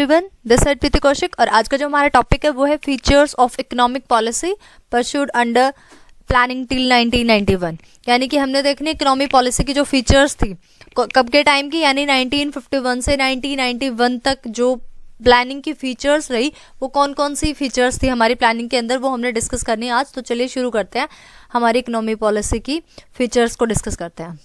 Everyone, this है प्रीति कौशिक और आज का जो हमारा टॉपिक है वो है features of economic policy pursued under planning till 1991। यानी कि हमने देखने इकोनॉमिक पॉलिसी की जो फीचर्स थी कब के टाइम की, यानी 1951 से 1991 तक जो प्लानिंग की फीचर्स रही वो कौन कौन सी फीचर्स थी हमारी प्लानिंग के अंदर, वो हमने डिस्कस करनी है आज। तो चलिए शुरू करते हैं, हमारी इकोनॉमिक पॉलिसी की फीचर्स को डिस्कस करते हैं।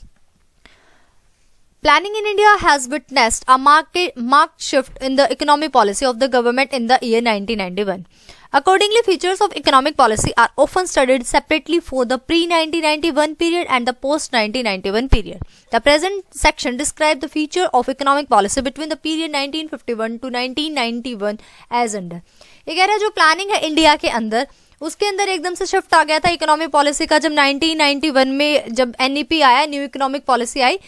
Planning in India has witnessed a marked shift in the economic policy of the government in the year 1991. Accordingly, features of economic policy are often studied separately for the pre-1991 period and the post-1991 period. The present section describes the feature of economic policy between the period 1951 to 1991 as under. ये कह रहा है जो planning है India के अंदर, उसके अंदर एकदम से शिफ्ट आ गया था इकोनॉमिक पॉलिसी का। जब 1991 में जब NEP आया, न्यू इकोनॉमिक पॉलिसी आई,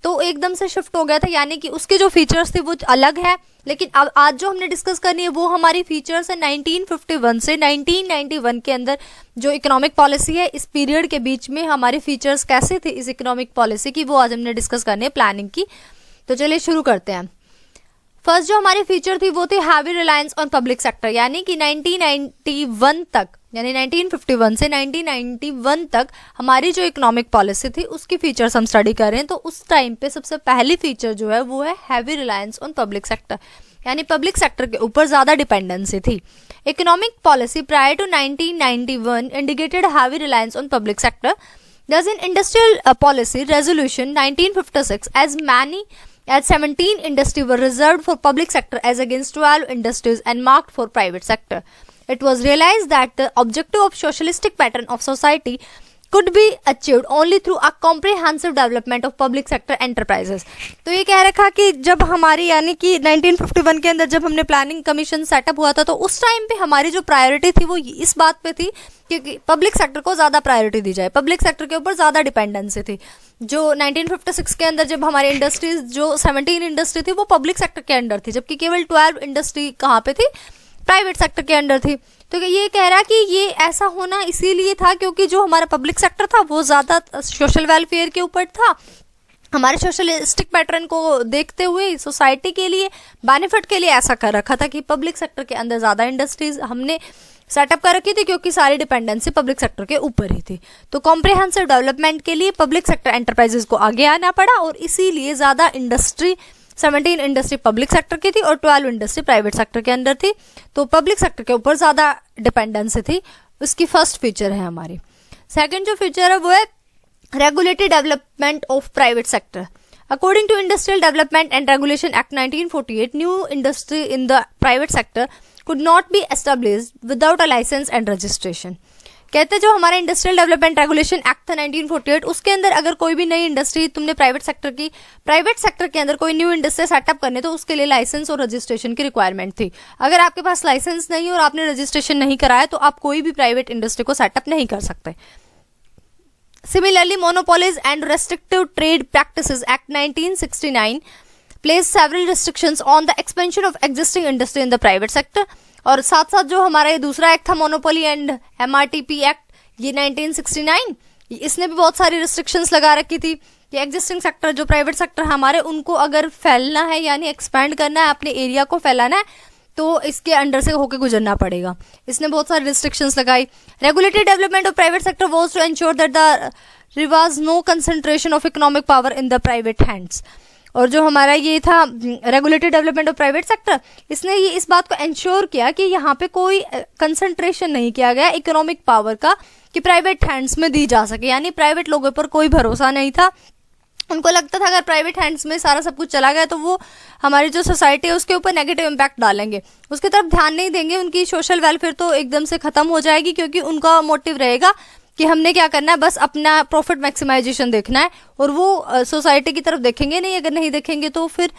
तो एकदम से शिफ्ट हो गया था। यानी कि उसके जो फीचर्स थे वो अलग है, लेकिन अब आज जो हमने डिस्कस करनी है वो हमारी फीचर्स है 1951 से 1991 के अंदर जो इकोनॉमिक पॉलिसी है। इस पीरियड के बीच में हमारे फीचर्स कैसे थे इस इकोनॉमिक पॉलिसी की, वो आज हमने डिस्कस करनी है प्लानिंग की। तो चलिए शुरू करते हैं। फर्स्ट जो हमारी फीचर थी वो थी heavy reliance on public sector. यानी कि 1991 तक, यानी 1951 से 1991 तक हमारी जो इकोनॉमिक पॉलिसी थी उसकी फीचर्स हम स्टडी कर रहे हैं। तो उस टाइम पे सबसे पहली फीचर जो है वो है heavy reliance on public sector, यानी पब्लिक सेक्टर के ऊपर ज्यादा डिपेंडेंसी थी। Economic policy prior to 1991 indicated heavy reliance on public sector. Thus in industrial policy resolution 1956 as 17 industries were reserved for public sector as against 12 industries and marked for private sector. It was realized that the objective of socialistic pattern of society could be achieved only through a comprehensive development of public sector enterprises. तो ये कह रखा कि जब हमारी यानी कि 1951 के अंदर जब हमने प्लानिंग कमीशन सेटअप हुआ था, तो उस टाइम पे हमारी जो प्रायोरिटी थी वो इस बात पे थी कि पब्लिक सेक्टर को ज़्यादा प्रायोरिटी दी जाए, पब्लिक सेक्टर के ऊपर ज़्यादा डिपेंडेंसी थी। जो 1956 के अंदर जब हमारे इंडस्ट्रीज जो 17 इंडस्ट्री थी वो पब्लिक सेक्टर के अंडर थी, जबकि केवल 12 इंडस्ट्री कहाँ पे थी, प्राइवेट सेक्टर के अंडर थी। तो ये कह रहा कि ये ऐसा होना इसीलिए था क्योंकि जो हमारा पब्लिक सेक्टर था वो ज़्यादा सोशल वेलफेयर के ऊपर था, हमारे सोशलिस्टिक पैटर्न को देखते हुए सोसाइटी के लिए बेनिफिट के लिए ऐसा कर रखा था कि पब्लिक सेक्टर के अंदर ज़्यादा इंडस्ट्रीज हमने सेटअप कर रखी थी क्योंकि सारी डिपेंडेंसी पब्लिक सेक्टर के ऊपर ही थी। तो कॉम्प्रिहेंसिव डेवलपमेंट के लिए पब्लिक सेक्टर एंटरप्राइजेस को आगे आना पड़ा और इसीलिए ज़्यादा इंडस्ट्री 17 इंडस्ट्री पब्लिक सेक्टर की थी और 12 इंडस्ट्री प्राइवेट सेक्टर के अंदर थी। तो पब्लिक सेक्टर के ऊपर ज़्यादा डिपेंडेंसी थी, उसकी फर्स्ट फीचर है हमारी। सेकंड जो फीचर है वो है regulated development of private sector. According to industrial development and regulation act 1948, new industry in the private sector could not be established without a license and registration. कहते जो हमारा industrial development regulation act था 1948, उसके अंदर अगर कोई भी नई इंडस्ट्री तुमने प्राइवेट सेक्टर के अंदर कोई न्यू इंडस्ट्री सेटअप करने, तो उसके लिए लाइसेंस और रजिस्ट्रेशन की रिक्वायरमेंट थी। अगर आपके पास लाइसेंस नहीं और आपने रजिस्ट्रेशन नहीं कराया तो आप कोई भी प्राइवेट इंडस्ट्री को सेटअप नहीं कर सकते। Similarly monopolies and restrictive trade practices act 1969 placed several restrictions on the expansion of existing industry in the private sector। और साथ साथ जो हमारा ये दूसरा एक्ट था मोनोपोली एंड MRTP एक्ट, ये 1969, इसने भी बहुत सारी रिस्ट्रिक्शंस लगा रखी थी कि एग्जिस्टिंग सेक्टर जो प्राइवेट सेक्टर हमारे उनको अगर फैलना है यानी एक्सपैंड करना है, अपने एरिया को फैलाना है, तो इसके अंडर से होकर गुजरना पड़ेगा। इसने बहुत सारी रिस्ट्रिक्शंस लगाई। Regulated development of private sector was to ensure that there was no concentration of economic power in the private hands. और जो हमारा ये था regulated development of private sector, इसने ये इस बात को इंश्योर किया कि यहाँ पे कोई कंसंट्रेशन नहीं किया गया इकोनॉमिक पावर का कि प्राइवेट हैंड्स में दी जा सके। यानी प्राइवेट लोगों पर कोई भरोसा नहीं था, उनको लगता था अगर प्राइवेट हैंड्स में सारा सब कुछ चला गया तो वो हमारी जो सोसाइटी है उसके ऊपर नेगेटिव इम्पैक्ट डालेंगे, उसकी तरफ ध्यान नहीं देंगे, उनकी सोशल वेलफेयर तो एकदम से खत्म हो जाएगी क्योंकि उनका मोटिव रहेगा कि हमने क्या करना है, बस अपना प्रॉफिट मैक्सिमाइजेशन देखना है और वो सोसाइटी की तरफ देखेंगे नहीं। अगर नहीं देखेंगे तो फिर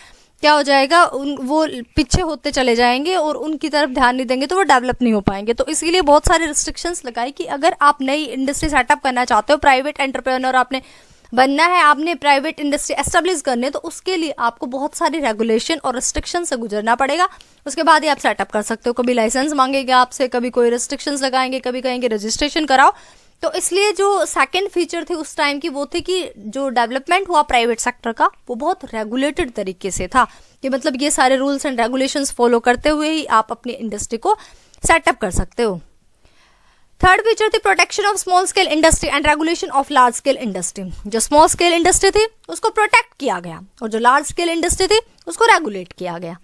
क्या हो जाएगा, वो पीछे होते चले जाएंगे और उनकी तरफ ध्यान नहीं देंगे तो वो डेवलप नहीं हो पाएंगे। तो इसीलिए बहुत सारे रिस्ट्रिक्शंस लगाई कि अगर आप नई इंडस्ट्री सेटअप करना चाहते हो, प्राइवेट एंटरप्रेन्योर आपने बनना है, आपने प्राइवेट इंडस्ट्री एस्टेब्लिश करने, तो उसके लिए आपको बहुत सारी रेगुलेशन और रिस्ट्रिक्शन से गुजरना पड़ेगा। उसके बाद ही आप सेटअप कर सकते हो। कभी लाइसेंस मांगेगा आपसे, कभी कोई रिस्ट्रिक्शंस लगाएंगे, कभी कहेंगे रजिस्ट्रेशन कराओ, तो इसलिए जो सेकंड फीचर थी उस टाइम की वो थी कि जो डेवलपमेंट हुआ प्राइवेट सेक्टर का वो बहुत रेगुलेटेड तरीके से था, कि मतलब ये सारे रूल्स एंड रेगुलेशंस फॉलो करते हुए ही आप अपनी इंडस्ट्री को सेटअप कर सकते हो। थर्ड फीचर थी protection of small scale industry and regulation of large scale industry. जो स्मॉल स्केल इंडस्ट्री थी उसको प्रोटेक्ट किया गया और जो लार्ज स्केल इंडस्ट्री थी उसको रेगुलेट किया गया।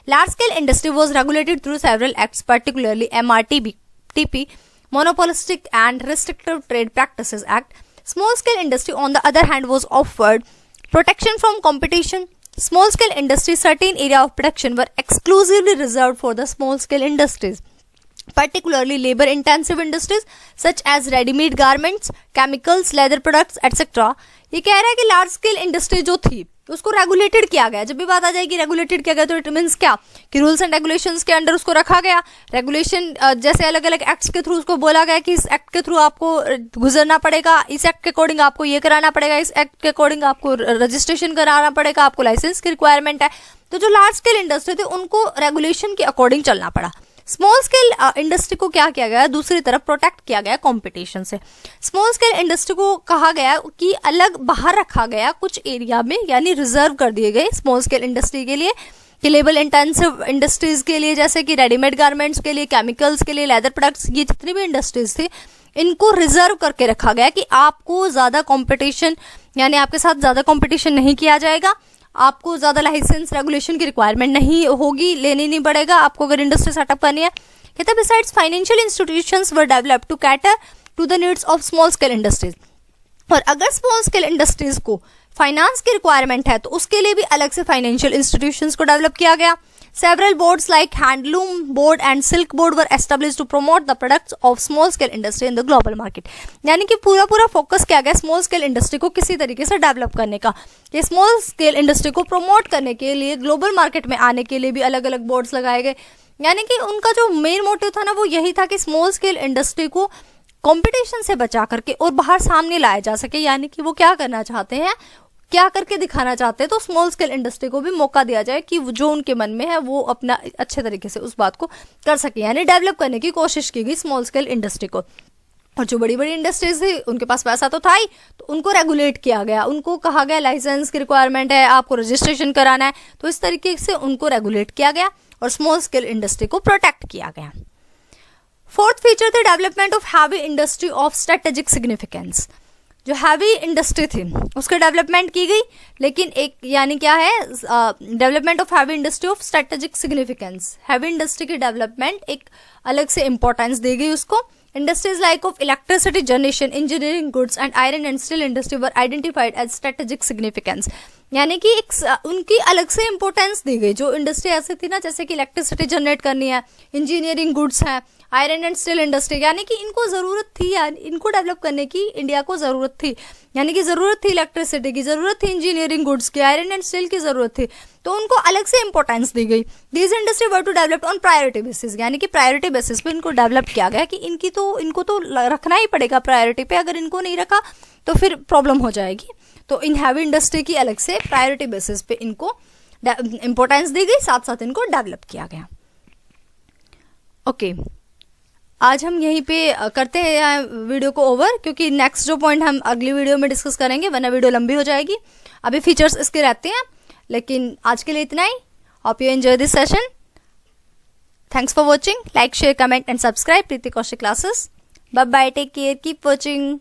Large scale industry was regulated through several acts, particularly MRTP, Monopolistic and Restrictive Trade Practices Act. Small scale industry on the other hand was offered protection from competition. Small scale industry certain area of protection were exclusively reserved for the small scale industries, particularly labor intensive industries such as ready made garments, chemicals, leather products etc. ये कह रहा है कि large scale industry जो थी उसको regulated किया गया। जब भी बात आ जाएगी रेगुलेटेड किया गया तो इट मीन्स क्या कि रूल्स एंड रेगुलेशंस के अंडर उसको रखा गया। रेगुलेशन जैसे अलग अलग एक्ट्स के थ्रू उसको बोला गया कि इस एक्ट के थ्रू आपको गुजरना पड़ेगा, इस एक्ट के अकॉर्डिंग आपको ये कराना पड़ेगा, इस एक्ट के अकॉर्डिंग आपको रजिस्ट्रेशन कराना पड़ेगा, आपको लाइसेंस की रिक्वायरमेंट है। तो जो लार्ज स्केल इंडस्ट्री थी उनको रेगुलेशन के अकॉर्डिंग चलना पड़ा। स्मॉल स्केल इंडस्ट्री को क्या किया गया, दूसरी तरफ प्रोटेक्ट किया गया कंपटीशन से। स्मॉल स्केल इंडस्ट्री को कहा गया कि अलग बाहर रखा गया कुछ एरिया में, यानी रिजर्व कर दिए गए स्मॉल स्केल इंडस्ट्री के लिए, कि लेबर इंटेंसिव इंडस्ट्रीज के लिए जैसे कि रेडीमेड गारमेंट्स के लिए, केमिकल्स के लिए, लेदर प्रोडक्ट्स, ये जितनी भी इंडस्ट्रीज थी इनको रिजर्व करके रखा गया कि आपको ज्यादा कंपटीशन, यानी आपके साथ ज्यादा कंपटीशन नहीं किया जाएगा, आपको ज्यादा लाइसेंस रेगुलेशन की रिक्वायरमेंट नहीं होगी, लेनी नहीं पड़ेगा आपको अगर इंडस्ट्री सेटअप करनी है। कहते besides financial institutions were developed to cater to the needs of small scale industries. और अगर स्मॉल स्केल इंडस्ट्रीज को फाइनेंस की रिक्वायरमेंट है तो उसके लिए भी अलग से फाइनेंशियल इंस्टीट्यूशंस को डेवलप किया गया। Several boards like Handloom Board and Silk Board were established to promote the products of small scale industry in the global market. यानी कि पूरा फोकस किया गया स्मॉल स्केल इंडस्ट्री को किसी तरीके से डेवलप करने का, कि स्मॉल स्केल इंडस्ट्री को प्रमोट करने के लिए ग्लोबल मार्केट में आने के लिए भी अलग अलग बोर्ड्स लगाए गए। यानी कि उनका जो मेन मोटिव था ना वो यही था कि स्मॉल स्केल इंडस्ट्री को कंपटीशन से बचा करके और बाहर सामने लाया जा सके। यानी कि वो क्या करना चाहते हैं, क्या करके दिखाना चाहते हैं, तो स्मॉल स्केल इंडस्ट्री को भी मौका दिया जाए कि जो उनके मन में है वो अपना अच्छे तरीके से उस बात को कर सके। यानी डेवलप करने की कोशिश की गई स्मॉल स्केल इंडस्ट्री को। और जो बड़ी बड़ी इंडस्ट्रीज थी उनके पास पैसा तो था ही, तो उनको रेगुलेट किया गया, उनको कहा गया लाइसेंस की रिक्वायरमेंट है, आपको रजिस्ट्रेशन कराना है, तो इस तरीके से उनको रेगुलेट किया गया और स्मॉल स्केल इंडस्ट्री को प्रोटेक्ट किया गया। फोर्थ फीचर थे development of heavy industry of strategic significance. जो हैवी इंडस्ट्री थी उसकी डेवलपमेंट की गई, लेकिन एक यानी क्या है development of heavy industry of strategic significance. Heavy industry की डेवलपमेंट एक अलग से इंपॉर्टेंस दी गई उसको। Industries like of electricity generation, engineering goods and iron and steel industry were identified as strategic significance. यानी कि एक उनकी अलग से इंपॉर्टेंस दी गई। जो इंडस्ट्री ऐसी थी ना जैसे कि इलेक्ट्रिसिटी जनरेट करनी है, इंजीनियरिंग गुड्स है, आयरन एंड स्टील इंडस्ट्री, यानी कि इनको जरूरत थी, यानी इनको डेवलप करने की इंडिया को जरूरत थी। यानी कि जरूरत थी इलेक्ट्रिसिटी की, जरूरत थी इंजीनियरिंग गुड्स की, आयरन एंड स्टील की जरूरत थी, तो उनको अलग से इंपॉर्टेंस दी गई। These industry were to develop on priority basis, यानी कि प्रायोरिटी बेसिस पे इनको डेवलप किया गया कि इनको तो रखना ही पड़ेगा प्रायोरिटी पे, अगर इनको नहीं रखा तो फिर प्रॉब्लम हो जाएगी। तो इन हैवी इंडस्ट्री की अलग से प्रायोरिटी बेसिस पे इनको इंपॉर्टेंस दी गई, साथ साथ इनको डेवलप किया गया। ओके, आज हम यहीं पे करते हैं वीडियो को ओवर, क्योंकि नेक्स्ट जो पॉइंट हम अगली वीडियो में डिस्कस करेंगे, वरना वीडियो लंबी हो जाएगी। अभी फीचर्स इसके रहते हैं, लेकिन आज के लिए इतना ही। Hope you enjoy this session. Thanks for watching. Like, share, comment and subscribe Preeti Kaushik classes. Bye bye, take care, keep watching.